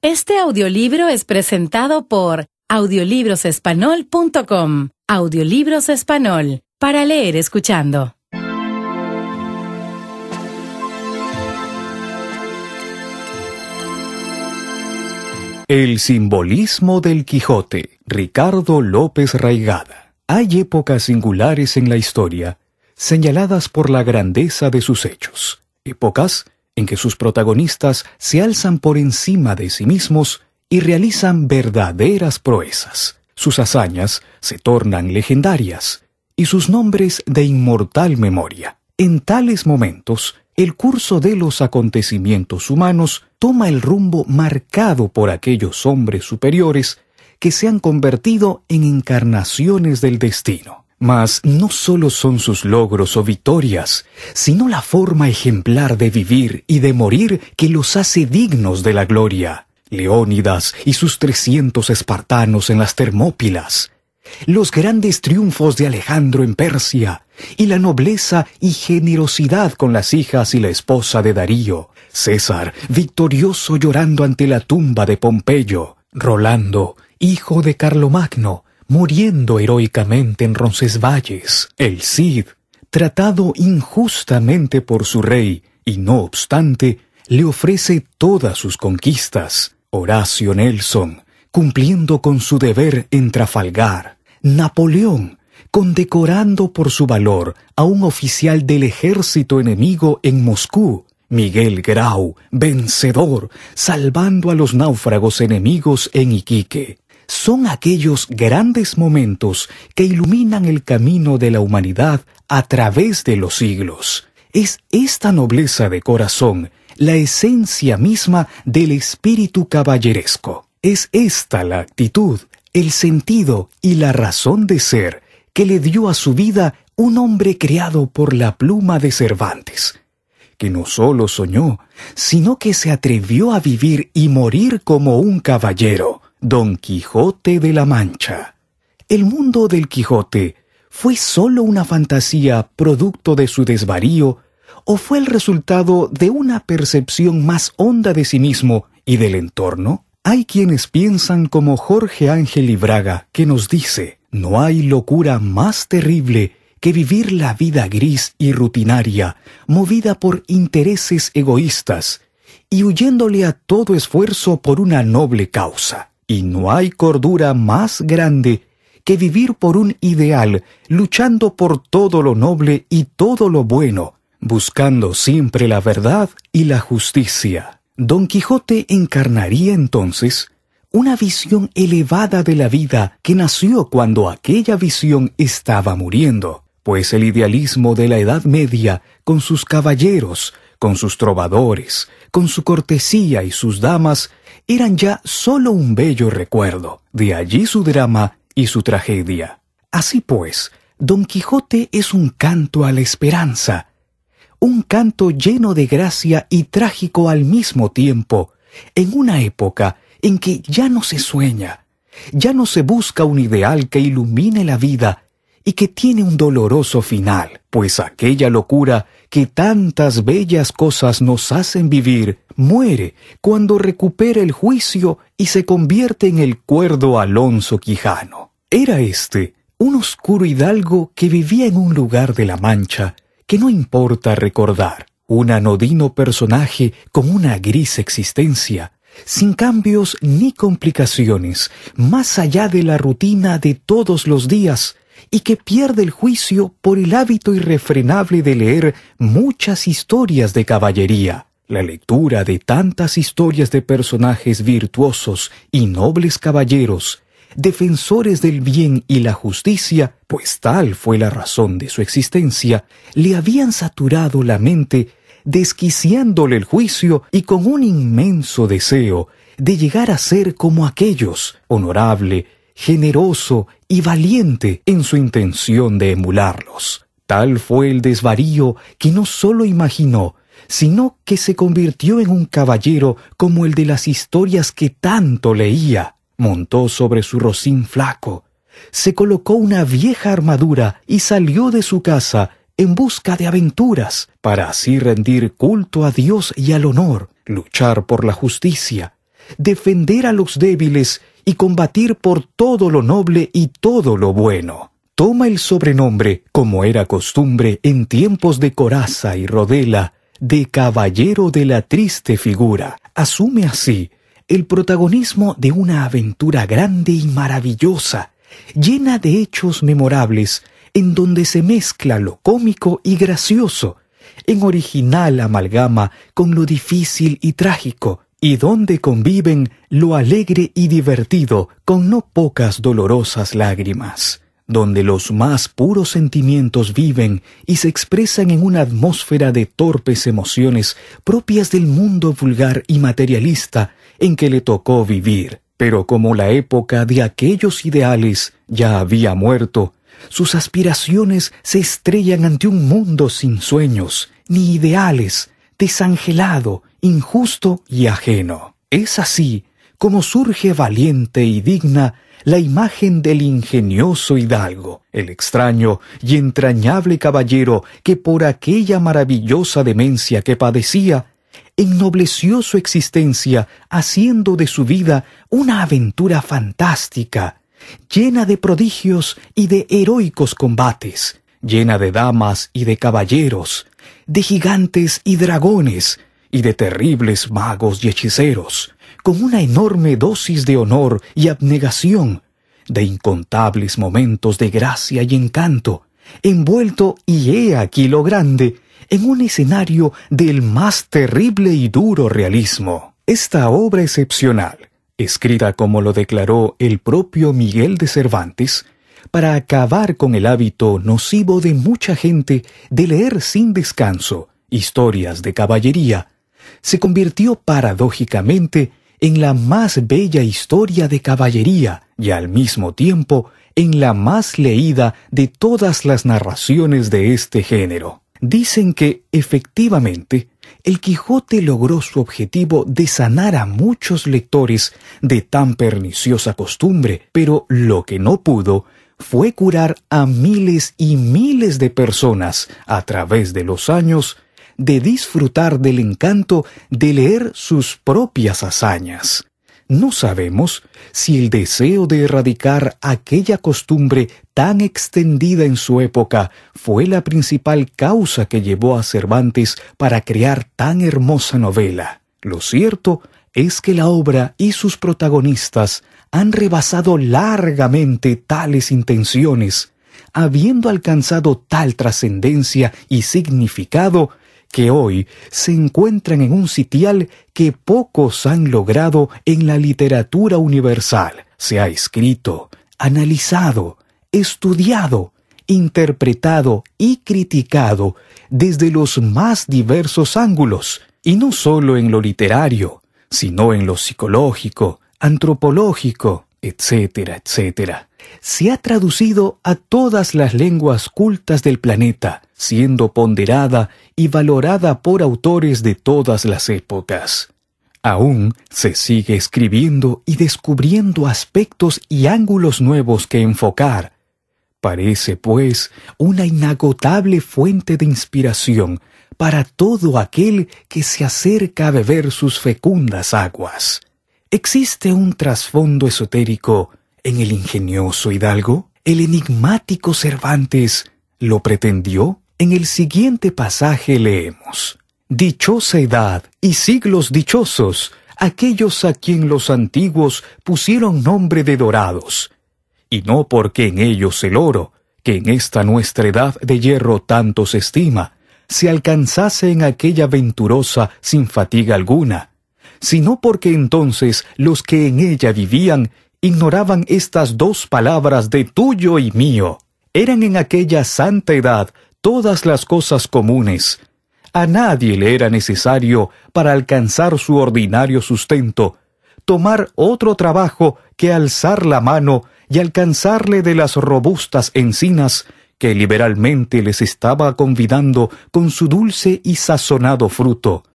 Este audiolibro es presentado por audiolibrosespanol.com. Audiolibros Español, para leer escuchando. El simbolismo del Quijote, Ricardo López Raigada. Hay épocas singulares en la historia, señaladas por la grandeza de sus hechos. Épocas en que sus protagonistas se alzan por encima de sí mismos y realizan verdaderas proezas. Sus hazañas se tornan legendarias y sus nombres de inmortal memoria. En tales momentos, el curso de los acontecimientos humanos toma el rumbo marcado por aquellos hombres superiores que se han convertido en encarnaciones del destino. Mas no solo son sus logros o victorias, sino la forma ejemplar de vivir y de morir que los hace dignos de la gloria. Leónidas y sus 300 espartanos en las Termópilas, los grandes triunfos de Alejandro en Persia, y la nobleza y generosidad con las hijas y la esposa de Darío, César, victorioso llorando ante la tumba de Pompeyo, Rolando, hijo de Carlomagno, muriendo heroicamente en Roncesvalles, el Cid, tratado injustamente por su rey, y no obstante, le ofrece todas sus conquistas, Horacio Nelson, cumpliendo con su deber en Trafalgar, Napoleón, condecorando por su valor a un oficial del ejército enemigo en Moscú, Miguel Grau, vencedor, salvando a los náufragos enemigos en Iquique. Son aquellos grandes momentos que iluminan el camino de la humanidad a través de los siglos. Es esta nobleza de corazón la esencia misma del espíritu caballeresco. Es esta la actitud, el sentido y la razón de ser que le dio a su vida un hombre creado por la pluma de Cervantes, que no solo soñó, sino que se atrevió a vivir y morir como un caballero, Don Quijote de la Mancha. El mundo del Quijote ¿fue solo una fantasía producto de su desvarío o fue el resultado de una percepción más honda de sí mismo y del entorno? Hay quienes piensan como Jorge Ángel Ibraga, que nos dice: no hay locura más terrible que vivir la vida gris y rutinaria, movida por intereses egoístas y huyéndole a todo esfuerzo por una noble causa. Y no hay cordura más grande que vivir por un ideal, luchando por todo lo noble y todo lo bueno, buscando siempre la verdad y la justicia. Don Quijote encarnaría entonces una visión elevada de la vida que nació cuando aquella visión estaba muriendo, pues el idealismo de la Edad Media, con sus caballeros, con sus trovadores, con su cortesía y sus damas, eran ya solo un bello recuerdo. De allí su drama y su tragedia. Así pues, Don Quijote es un canto a la esperanza, un canto lleno de gracia y trágico al mismo tiempo, en una época en que ya no se sueña, ya no se busca un ideal que ilumine la vida y que tiene un doloroso final, pues aquella locura que tantas bellas cosas nos hacen vivir muere cuando recupera el juicio y se convierte en el cuerdo Alonso Quijano. Era este un oscuro hidalgo que vivía en un lugar de la Mancha que no importa recordar, un anodino personaje con una gris existencia, sin cambios ni complicaciones, más allá de la rutina de todos los días, y que pierde el juicio por el hábito irrefrenable de leer muchas historias de caballería. La lectura de tantas historias de personajes virtuosos y nobles caballeros, defensores del bien y la justicia, pues tal fue la razón de su existencia, le habían saturado la mente, desquiciándole el juicio y con un inmenso deseo de llegar a ser como aquellos, honorable, generoso y valiente en su intención de emularlos. Tal fue el desvarío que no solo imaginó, sino que se convirtió en un caballero como el de las historias que tanto leía. Montó sobre su rocín flaco, se colocó una vieja armadura y salió de su casa en busca de aventuras, para así rendir culto a Dios y al honor, luchar por la justicia, defender a los débiles y combatir por todo lo noble y todo lo bueno. Toma el sobrenombre, como era costumbre en tiempos de coraza y rodela, de caballero de la triste figura. Asume así el protagonismo de una aventura grande y maravillosa, llena de hechos memorables, en donde se mezcla lo cómico y gracioso, en original amalgama con lo difícil y trágico, y donde conviven lo alegre y divertido con no pocas dolorosas lágrimas, donde los más puros sentimientos viven y se expresan en una atmósfera de torpes emociones propias del mundo vulgar y materialista en que le tocó vivir. Pero como la época de aquellos ideales ya había muerto, sus aspiraciones se estrellan ante un mundo sin sueños ni ideales, desangelado, injusto y ajeno. Es así como surge valiente y digna la imagen del ingenioso hidalgo, el extraño y entrañable caballero que por aquella maravillosa demencia que padecía, ennobleció su existencia haciendo de su vida una aventura fantástica, llena de prodigios y de heroicos combates, llena de damas y de caballeros, de gigantes y dragones, y de terribles magos y hechiceros, con una enorme dosis de honor y abnegación, de incontables momentos de gracia y encanto, envuelto, y he aquí lo grande, en un escenario del más terrible y duro realismo. Esta obra excepcional, escrita como lo declaró el propio Miguel de Cervantes, para acabar con el hábito nocivo de mucha gente de leer sin descanso historias de caballería, se convirtió paradójicamente en la más bella historia de caballería y al mismo tiempo en la más leída de todas las narraciones de este género. Dicen que, efectivamente, el Quijote logró su objetivo de sanar a muchos lectores de tan perniciosa costumbre, pero lo que no pudo fue curar a miles y miles de personas a través de los años de disfrutar del encanto de leer sus propias hazañas. No sabemos si el deseo de erradicar aquella costumbre tan extendida en su época fue la principal causa que llevó a Cervantes para crear tan hermosa novela. Lo cierto es que la obra y sus protagonistas han rebasado largamente tales intenciones, habiendo alcanzado tal trascendencia y significado que hoy se encuentran en un sitial que pocos han logrado en la literatura universal. Se ha escrito, analizado, estudiado, interpretado y criticado desde los más diversos ángulos, y no solo en lo literario, sino en lo psicológico, antropológico, etcétera, etcétera. Se ha traducido a todas las lenguas cultas del planeta, siendo ponderada y valorada por autores de todas las épocas. Aún se sigue escribiendo y descubriendo aspectos y ángulos nuevos que enfocar. Parece, pues, una inagotable fuente de inspiración para todo aquel que se acerca a beber sus fecundas aguas. ¿Existe un trasfondo esotérico en el ingenioso hidalgo? ¿El enigmático Cervantes lo pretendió? En el siguiente pasaje leemos: «Dichosa edad y siglos dichosos, aquellos a quien los antiguos pusieron nombre de dorados, y no porque en ellos el oro, que en esta nuestra edad de hierro tanto se estima, se alcanzase en aquella venturosa sin fatiga alguna, sino porque entonces los que en ella vivían ignoraban estas dos palabras de tuyo y mío. Eran en aquella santa edad todas las cosas comunes. A nadie le era necesario, para alcanzar su ordinario sustento, tomar otro trabajo que alzar la mano y alcanzarle de las robustas encinas que liberalmente les estaba convidando con su dulce y sazonado fruto.